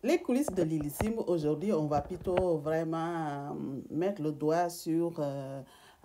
Les coulisses de l'Illissime, aujourd'hui, on va plutôt vraiment mettre le doigt sur,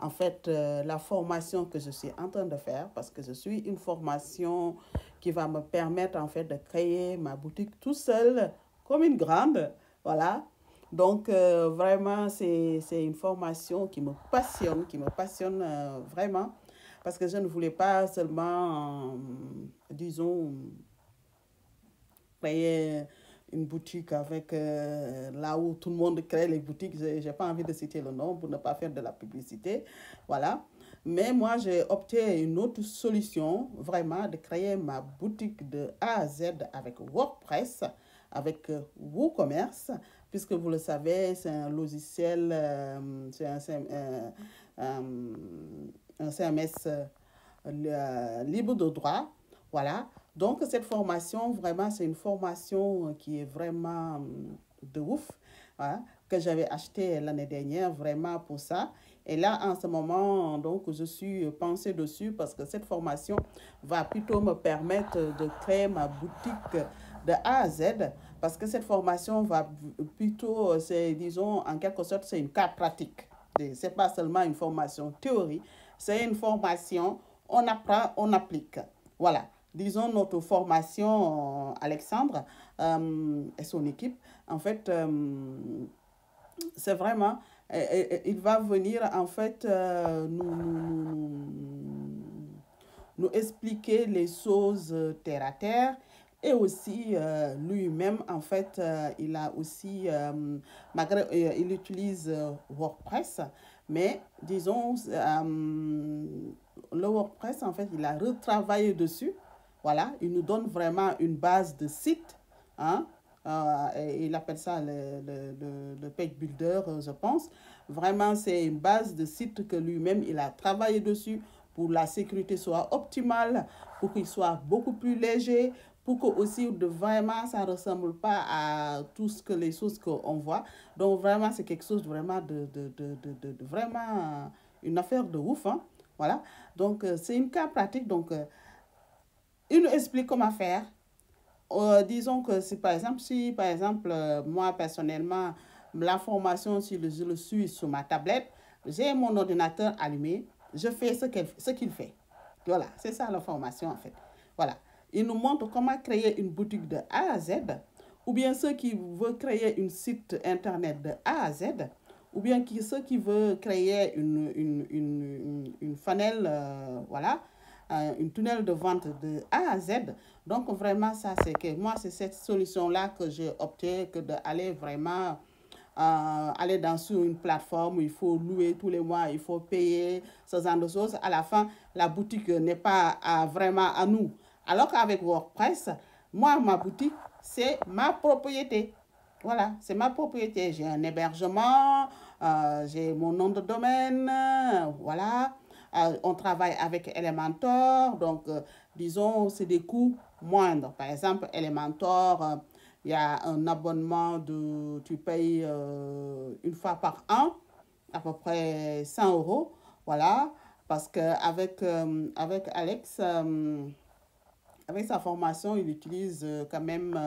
en fait, la formation que je suis en train de faire, parce que je suis une formation qui va me permettre, en fait, de créer ma boutique tout seul, comme une grande, voilà. Donc, vraiment, c'est une formation qui me passionne vraiment, parce que je ne voulais pas seulement, disons, créer une boutique avec là où tout le monde crée les boutiques. Je n'ai pas envie de citer le nom pour ne pas faire de la publicité. Voilà. Mais moi, j'ai opté une autre solution, vraiment, de créer ma boutique de A à Z avec WordPress, avec WooCommerce, puisque vous le savez, c'est un logiciel, c'est un CMS libre de droit. Voilà. Donc, cette formation, vraiment, c'est une formation qui est vraiment de ouf, hein, que j'avais acheté l'année dernière, vraiment pour ça. Et là, en ce moment, donc, je suis pensée dessus parce que cette formation va plutôt me permettre de créer ma boutique de A à Z, parce que cette formation va plutôt, c'est, disons, en quelque sorte, c'est une carte pratique. Ce n'est pas seulement une formation théorie, c'est une formation, on apprend, on applique. Voilà. Disons, notre formation, Alexandre et son équipe, en fait, c'est vraiment, il va venir, en fait, nous expliquer les choses terre à terre. Et aussi, lui-même, en fait, il a aussi, malgré, il utilise WordPress, mais disons, le WordPress, en fait, il a retravaillé dessus. Voilà, il nous donne vraiment une base de site. Hein, il appelle ça le page builder, je pense. Vraiment, c'est une base de site que lui-même, il a travaillé dessus pour que la sécurité soit optimale, pour qu'il soit beaucoup plus léger, pour que aussi vraiment ça ne ressemble pas à tout ce que les choses qu'on voit. Donc vraiment, c'est quelque chose vraiment de vraiment une affaire de ouf. Hein. Voilà. Donc c'est une cas pratique. Donc il nous explique comment faire. Disons que si par exemple, moi personnellement, la formation, si je le suis sur ma tablette, j'ai mon ordinateur allumé, je fais ce qu'il fait. Voilà, c'est ça la formation en fait. Voilà. Il nous montre comment créer une boutique de A à Z, ou bien ceux qui veulent créer un site internet de A à Z, ou bien ceux qui veulent créer une funnel, voilà, une tunnel de vente de A à Z. Donc vraiment, ça c'est que moi, c'est cette solution-là que j'ai opté que d'aller vraiment aller sur une plateforme où il faut louer tous les mois, il faut payer ce genre de choses. À la fin, la boutique n'est pas vraiment à nous. Alors qu'avec WordPress, moi, ma boutique, c'est ma propriété. Voilà, c'est ma propriété. J'ai un hébergement, j'ai mon nom de domaine, voilà. On travaille avec Elementor, donc disons, c'est des coûts moindres. Par exemple, Elementor, il y a un abonnement tu payes une fois par an, à peu près 100 euros, voilà. Parce qu'avec avec Alex, avec sa formation, il utilise quand même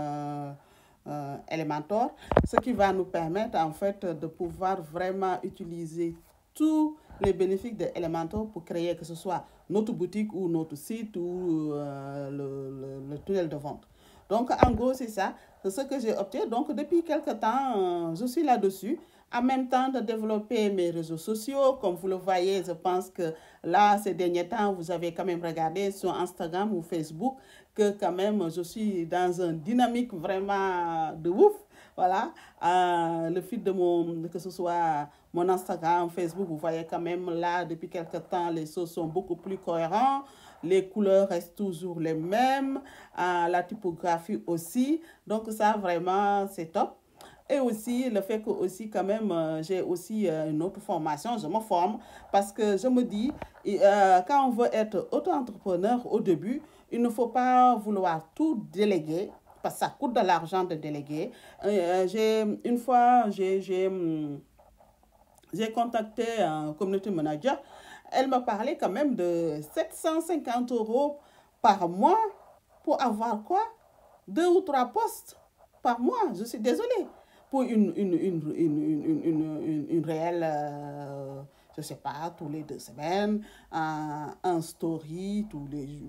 Elementor, ce qui va nous permettre en fait de pouvoir vraiment utiliser tous les bénéfices de Elementor pour créer que ce soit notre boutique ou notre site ou le tunnel de vente. Donc en gros c'est ça, c'est ce que j'ai opté. Donc depuis quelques temps, je suis là-dessus. En même temps de développer mes réseaux sociaux, comme vous le voyez, je pense que là, ces derniers temps, vous avez quand même regardé sur Instagram ou Facebook que quand même, je suis dans une dynamique vraiment de ouf. Voilà, le fil de que ce soit mon Instagram, Facebook, vous voyez quand même là, depuis quelques temps, les choses sont beaucoup plus cohérentes. Les couleurs restent toujours les mêmes, la typographie aussi. Donc ça, vraiment, c'est top. Et aussi le fait que aussi quand même j'ai aussi une autre formation, je me forme parce que je me dis quand on veut être auto-entrepreneur au début, il ne faut pas vouloir tout déléguer parce que ça coûte de l'argent de déléguer. Une fois, j'ai contacté un community manager. Elle me parlait quand même de 750 € par mois pour avoir quoi? Deux ou trois postes. par mois. Je suis désolée. Pour une réelle, je ne sais pas, tous les 2 semaines, un story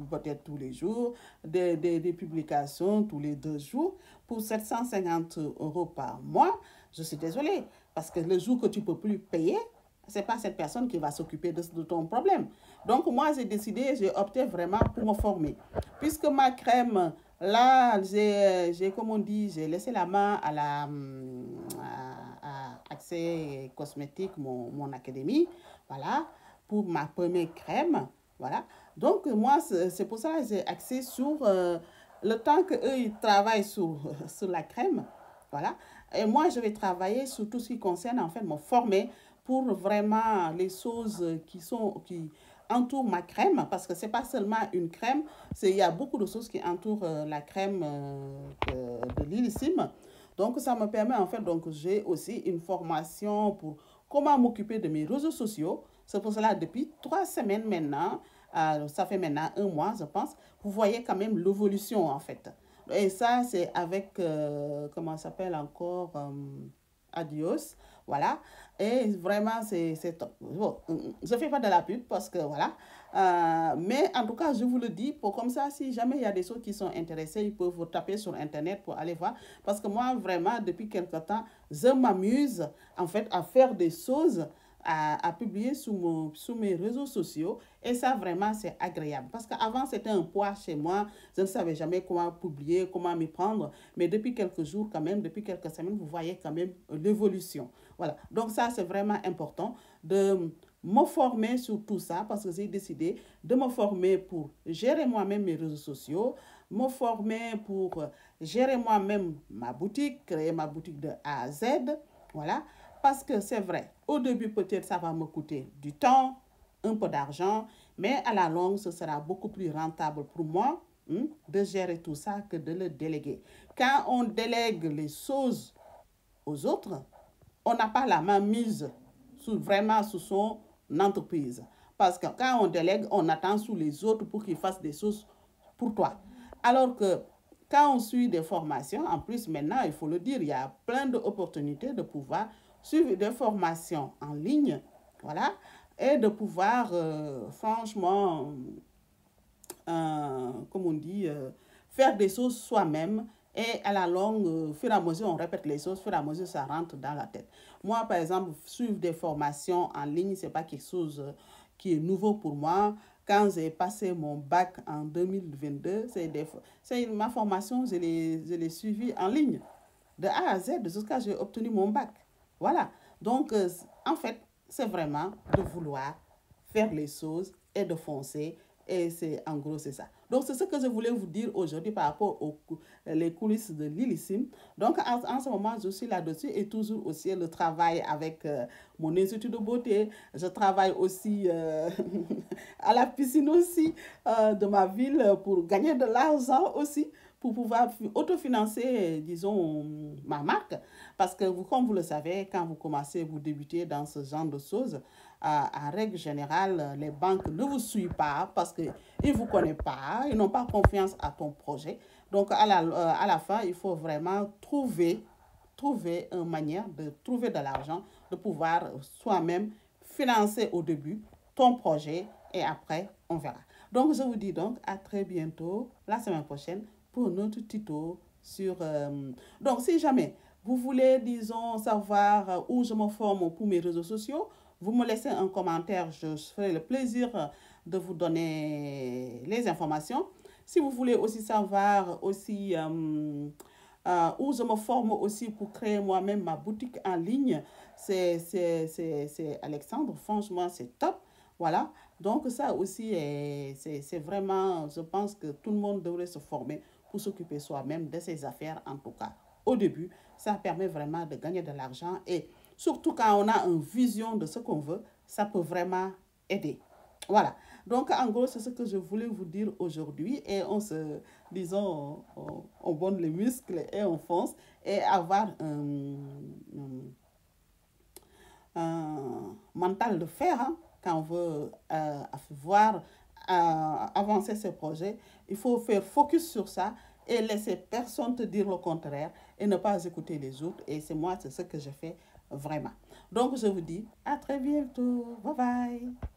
peut-être tous les jours, des publications tous les 2 jours. Pour 750 euros par mois, je suis désolée. Parce que le jour que tu ne peux plus payer, ce n'est pas cette personne qui va s'occuper de ton problème. Donc, moi, j'ai opté vraiment pour me former. Puisque ma crème, là, comme on dit, j'ai laissé la main à Accès Cosmétique, mon académie, voilà, pour ma première crème, voilà. Donc, moi, c'est pour ça que j'ai axé sur le temps qu'eux, ils travaillent sur la crème, voilà. Et moi, je vais travailler sur tout ce qui concerne, en fait, me former pour vraiment les choses qui entourent ma crème, parce que ce n'est pas seulement une crème, il y a beaucoup de choses qui entourent la crème de l'Illissime. Donc, ça me permet, en fait, donc j'ai aussi une formation pour comment m'occuper de mes réseaux sociaux. C'est pour cela, depuis 3 semaines maintenant, ça fait maintenant 1 mois, je pense, vous voyez quand même l'évolution, en fait. Et ça, c'est avec, comment ça s'appelle encore, Adios, voilà. Et vraiment, c'est top. Bon, je ne fais pas de la pub parce que, voilà. Mais en tout cas, je vous le dis, comme ça, si jamais il y a des gens qui sont intéressés, ils peuvent vous taper sur Internet pour aller voir. Parce que moi, vraiment, depuis quelque temps, je m'amuse, en fait, à faire des choses, à publier sur mes réseaux sociaux. Et ça, vraiment, c'est agréable. Parce qu'avant, c'était un poids chez moi. Je ne savais jamais comment publier, comment m'y prendre. Mais depuis quelques jours, quand même, depuis quelques semaines, vous voyez quand même l'évolution. Voilà. Donc, ça, c'est vraiment important de me former sur tout ça parce que j'ai décidé de me former pour gérer moi-même mes réseaux sociaux, me former pour gérer moi-même ma boutique, créer ma boutique de A à Z. Voilà. Parce que c'est vrai, au début, peut-être, ça va me coûter du temps, un peu d'argent, mais à la longue, ce sera beaucoup plus rentable pour moi de gérer tout ça que de le déléguer. Quand on délègue les choses aux autres, on n'a pas la main mise vraiment sur son entreprise. Parce que quand on délègue, on attend sur les autres pour qu'ils fassent des choses pour toi. Alors que quand on suit des formations, en plus maintenant, il faut le dire, il y a plein d'opportunités de pouvoir suivre des formations en ligne, voilà, et de pouvoir, franchement, comme on dit, faire des choses soi-même. Et à la longue, au fur et à mesure, on répète les choses, au fur et à mesure, ça rentre dans la tête. Moi, par exemple, suivre des formations en ligne, ce n'est pas quelque chose qui est nouveau pour moi. Quand j'ai passé mon bac en 2022, ma formation, je l'ai suivie en ligne, de A à Z, jusqu'à ce que j'ai obtenu mon bac. Voilà. Donc, en fait, c'est vraiment de vouloir faire les choses et de foncer. Et en gros, c'est ça. Donc, c'est ce que je voulais vous dire aujourd'hui par rapport aux les coulisses de l'Illissime. Donc, en ce moment, je suis là-dessus et toujours aussi le travail avec mon institut de beauté. Je travaille aussi à la piscine aussi de ma ville pour gagner de l'argent aussi, pour pouvoir autofinancer, disons, ma marque. Parce que, comme vous le savez, quand vous commencez, vous débutez dans ce genre de choses, en règle générale, les banques ne vous suivent pas parce qu'ils ne vous connaissent pas, ils n'ont pas confiance à ton projet. Donc, à la fin, il faut vraiment trouver une manière de trouver de l'argent, de pouvoir soi-même financer au début ton projet et après, on verra. Donc, je vous dis donc à très bientôt, la semaine prochaine, pour notre tuto sur... donc, si jamais vous voulez, disons, savoir où je me forme pour mes réseaux sociaux, vous me laissez un commentaire, je ferai le plaisir de vous donner les informations. Si vous voulez aussi savoir aussi où je me forme aussi pour créer moi-même ma boutique en ligne, c'est Alexandre. Franchement, c'est top. Voilà. Donc, ça aussi, c'est vraiment, je pense que tout le monde devrait se former pour s'occuper soi-même de ses affaires, en tout cas. Au début, ça permet vraiment de gagner de l'argent et surtout quand on a une vision de ce qu'on veut, ça peut vraiment aider. Voilà. Donc, en gros, c'est ce que je voulais vous dire aujourd'hui. Et disons, on bonne les muscles et on fonce et avoir un mental de fer hein, quand on veut voir avancer ce projet. Il faut faire focus sur ça et laisser personne te dire le contraire et ne pas écouter les autres. Et c'est moi, c'est ce que je fais vraiment. Donc, je vous dis à très bientôt. Bye bye.